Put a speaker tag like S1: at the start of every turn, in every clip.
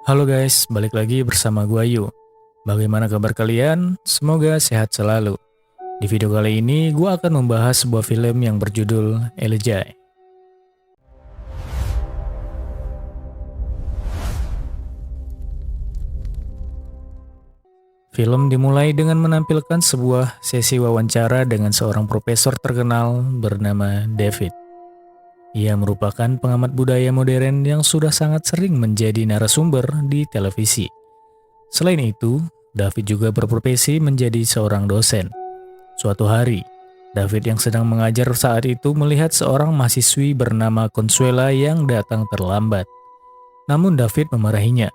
S1: Halo guys, balik lagi bersama gua Yu. Bagaimana kabar kalian? Semoga sehat selalu. Di video kali ini gua akan membahas sebuah film yang berjudul Elijah. Film dimulai dengan menampilkan sebuah sesi wawancara dengan seorang profesor terkenal bernama David. Ia merupakan pengamat budaya modern yang sudah sangat sering menjadi narasumber di televisi. Selain itu, David juga berprofesi menjadi seorang dosen. Suatu hari, David yang sedang mengajar saat itu melihat seorang mahasiswi bernama Consuela yang datang terlambat. Namun David memarahinya.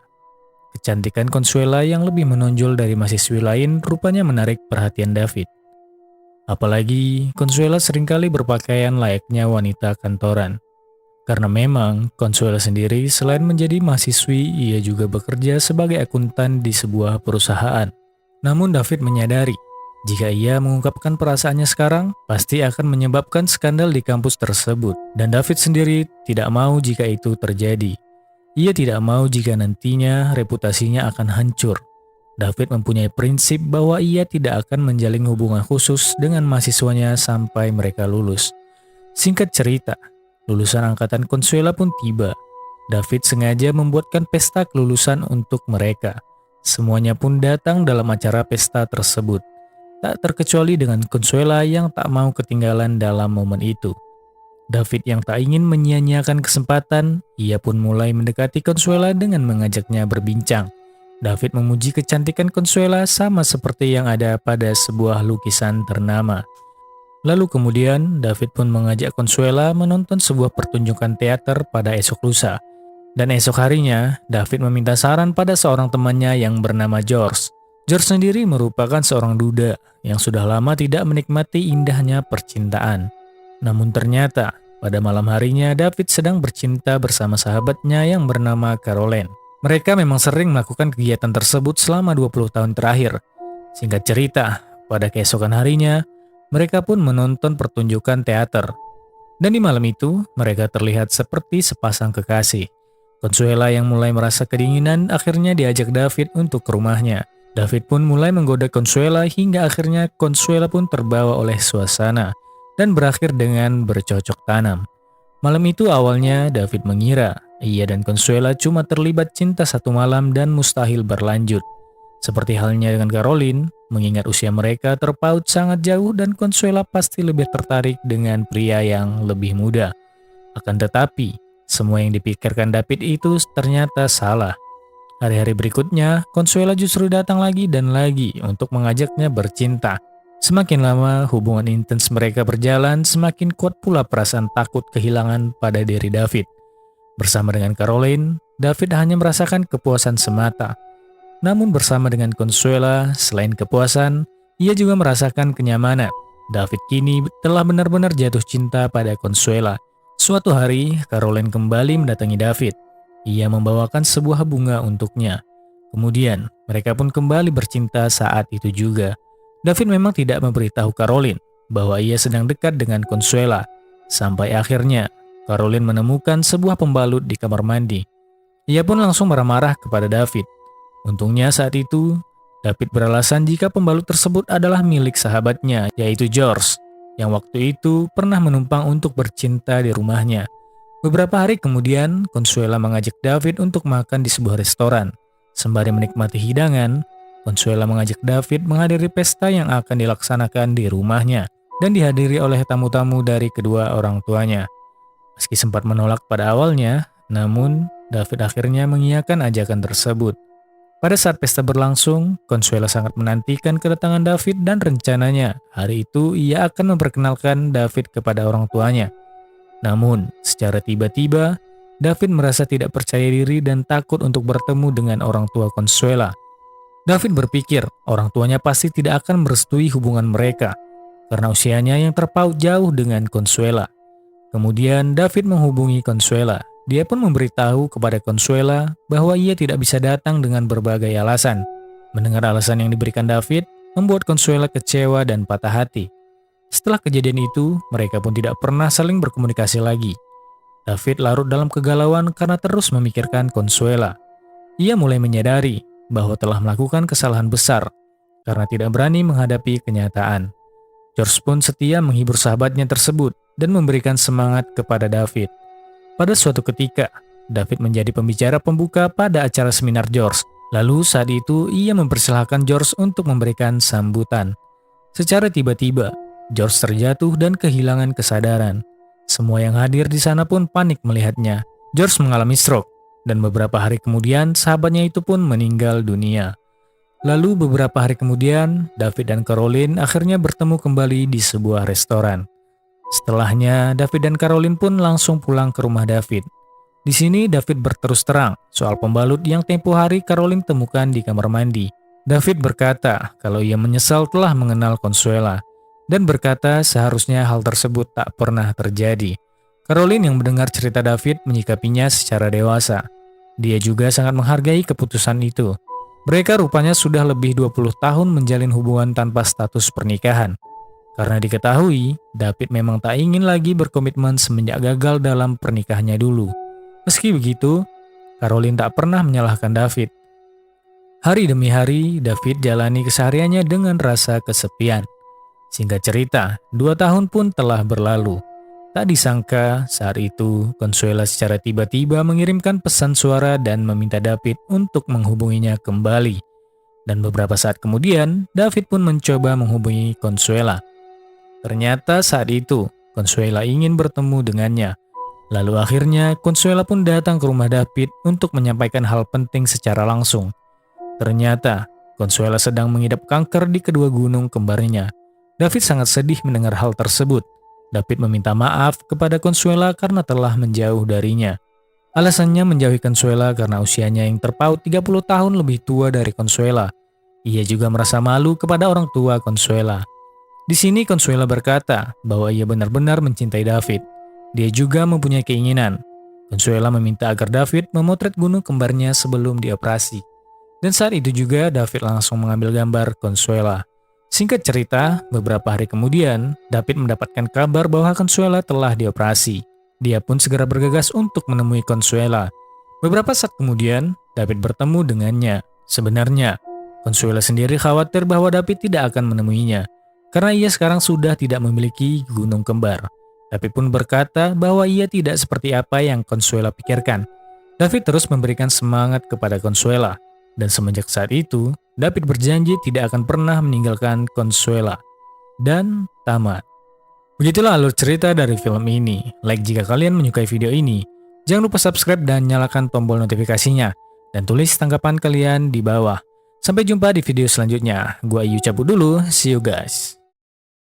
S1: Kecantikan Consuela yang lebih menonjol dari mahasiswi lain rupanya menarik perhatian David. Apalagi Consuela seringkali berpakaian layaknya wanita kantoran. Karena memang Consuela sendiri selain menjadi mahasiswi, ia juga bekerja sebagai akuntan di sebuah perusahaan. Namun David menyadari, jika ia mengungkapkan perasaannya sekarang, pasti akan menyebabkan skandal di kampus tersebut. Dan David sendiri tidak mau jika itu terjadi. Ia tidak mau jika nantinya reputasinya akan hancur. David mempunyai prinsip bahwa ia tidak akan menjalin hubungan khusus dengan mahasiswanya sampai mereka lulus. Singkat cerita, lulusan angkatan Consuela pun tiba. David sengaja membuatkan pesta kelulusan untuk mereka. Semuanya pun datang dalam acara pesta tersebut. Tak terkecuali dengan Consuela yang tak mau ketinggalan dalam momen itu. David yang tak ingin menyia-nyiakan kesempatan, ia pun mulai mendekati Consuela dengan mengajaknya berbincang. David memuji kecantikan Consuela sama seperti yang ada pada sebuah lukisan ternama. Lalu kemudian David pun mengajak Consuela menonton sebuah pertunjukan teater pada esok lusa. Dan esok harinya, David meminta saran pada seorang temannya yang bernama George. George sendiri merupakan seorang duda yang sudah lama tidak menikmati indahnya percintaan. Namun ternyata, pada malam harinya David sedang bercinta bersama sahabatnya yang bernama Caroline. Mereka memang sering melakukan kegiatan tersebut selama 20 tahun terakhir. Singkat cerita, pada keesokan harinya, mereka pun menonton pertunjukan teater. Dan di malam itu, mereka terlihat seperti sepasang kekasih. Consuela yang mulai merasa kedinginan akhirnya diajak David untuk ke rumahnya. David pun mulai menggoda Consuela hingga akhirnya Consuela pun terbawa oleh suasana dan berakhir dengan bercocok tanam. Malam itu awalnya David mengira ia dan Consuela cuma terlibat cinta satu malam dan mustahil berlanjut. Seperti halnya dengan Caroline, mengingat usia mereka terpaut sangat jauh dan Consuela pasti lebih tertarik dengan pria yang lebih muda. Akan tetapi, semua yang dipikirkan David itu ternyata salah. Hari-hari berikutnya, Consuela justru datang lagi dan lagi untuk mengajaknya bercinta. Semakin lama hubungan intens mereka berjalan, semakin kuat pula perasaan takut kehilangan pada diri David. Bersama dengan Caroline, David hanya merasakan kepuasan semata. Namun bersama dengan Consuela, selain kepuasan, ia juga merasakan kenyamanan. David kini telah benar-benar jatuh cinta pada Consuela. Suatu hari, Caroline kembali mendatangi David. Ia membawakan sebuah bunga untuknya. Kemudian, mereka pun kembali bercinta saat itu juga. David memang tidak memberitahu Caroline bahwa ia sedang dekat dengan Consuela. Sampai akhirnya, Caroline menemukan sebuah pembalut di kamar mandi. Ia pun langsung marah-marah kepada David. Untungnya saat itu, David beralasan jika pembalut tersebut adalah milik sahabatnya, yaitu George, yang waktu itu pernah menumpang untuk bercinta di rumahnya. Beberapa hari kemudian, Consuela mengajak David untuk makan di sebuah restoran. Sembari menikmati hidangan, Consuela mengajak David menghadiri pesta yang akan dilaksanakan di rumahnya dan dihadiri oleh tamu-tamu dari kedua orang tuanya. Meski sempat menolak pada awalnya, namun David akhirnya mengiyakan ajakan tersebut. Pada saat pesta berlangsung, Consuela sangat menantikan kedatangan David dan rencananya hari itu ia akan memperkenalkan David kepada orang tuanya. Namun, secara tiba-tiba, David merasa tidak percaya diri dan takut untuk bertemu dengan orang tua Consuela. David berpikir orang tuanya pasti tidak akan merestui hubungan mereka karena usianya yang terpaut jauh dengan Consuela. Kemudian David menghubungi Consuela. Dia pun memberitahu kepada Consuela bahwa ia tidak bisa datang dengan berbagai alasan. Mendengar alasan yang diberikan David, membuat Consuela kecewa dan patah hati. Setelah kejadian itu, mereka pun tidak pernah saling berkomunikasi lagi. David larut dalam kegalauan karena terus memikirkan Consuela. Ia mulai menyadari bahwa telah melakukan kesalahan besar karena tidak berani menghadapi kenyataan. George pun setia menghibur sahabatnya tersebut dan memberikan semangat kepada David. Pada suatu ketika, David menjadi pembicara pembuka pada acara seminar George. Lalu saat itu ia mempersilahkan George untuk memberikan sambutan. Secara tiba-tiba, George terjatuh dan kehilangan kesadaran. Semua yang hadir di sana pun panik melihatnya. George mengalami stroke, dan beberapa hari kemudian sahabatnya itu pun meninggal dunia. Lalu beberapa hari kemudian, David dan Caroline akhirnya bertemu kembali di sebuah restoran. Setelahnya, David dan Caroline pun langsung pulang ke rumah David. Di sini David berterus terang soal pembalut yang tempo hari Caroline temukan di kamar mandi. David berkata kalau ia menyesal telah mengenal Consuela dan berkata seharusnya hal tersebut tak pernah terjadi. Caroline yang mendengar cerita David menyikapinya secara dewasa. Dia juga sangat menghargai keputusan itu. Mereka rupanya sudah lebih 20 tahun menjalin hubungan tanpa status pernikahan. Karena diketahui, David memang tak ingin lagi berkomitmen semenjak gagal dalam pernikahannya dulu. Meski begitu, Caroline tak pernah menyalahkan David. Hari demi hari, David jalani kesehariannya dengan rasa kesepian. Singkat cerita, 2 tahun pun telah berlalu. Tak disangka saat itu, Consuela secara tiba-tiba mengirimkan pesan suara dan meminta David untuk menghubunginya kembali. Dan beberapa saat kemudian, David pun mencoba menghubungi Consuela. Ternyata saat itu, Consuela ingin bertemu dengannya. Lalu akhirnya, Consuela pun datang ke rumah David untuk menyampaikan hal penting secara langsung. Ternyata, Consuela sedang mengidap kanker di kedua gunung kembarnya. David sangat sedih mendengar hal tersebut. David meminta maaf kepada Consuela karena telah menjauh darinya. Alasannya menjauhi Consuela karena usianya yang terpaut 30 tahun lebih tua dari Consuela. Ia juga merasa malu kepada orang tua Consuela. Di sini Consuela berkata bahwa ia benar-benar mencintai David. Dia juga mempunyai keinginan. Consuela meminta agar David memotret gunung kembarnya sebelum dioperasi. Dan saat itu juga David langsung mengambil gambar Consuela. Singkat cerita, beberapa hari kemudian, David mendapatkan kabar bahwa Consuela telah dioperasi. Dia pun segera bergegas untuk menemui Consuela. Beberapa saat kemudian, David bertemu dengannya. Sebenarnya, Consuela sendiri khawatir bahwa David tidak akan menemuinya, karena ia sekarang sudah tidak memiliki gunung kembar. David pun berkata bahwa ia tidak seperti apa yang Consuela pikirkan. David terus memberikan semangat kepada Consuela. Dan semenjak saat itu, David berjanji tidak akan pernah meninggalkan Consuela. Dan tamat. Begitulah alur cerita dari film ini. Like jika kalian menyukai video ini. Jangan lupa subscribe dan nyalakan tombol notifikasinya. Dan tulis tanggapan kalian di bawah. Sampai jumpa di video selanjutnya. Gua Ayu cabut dulu. See you guys.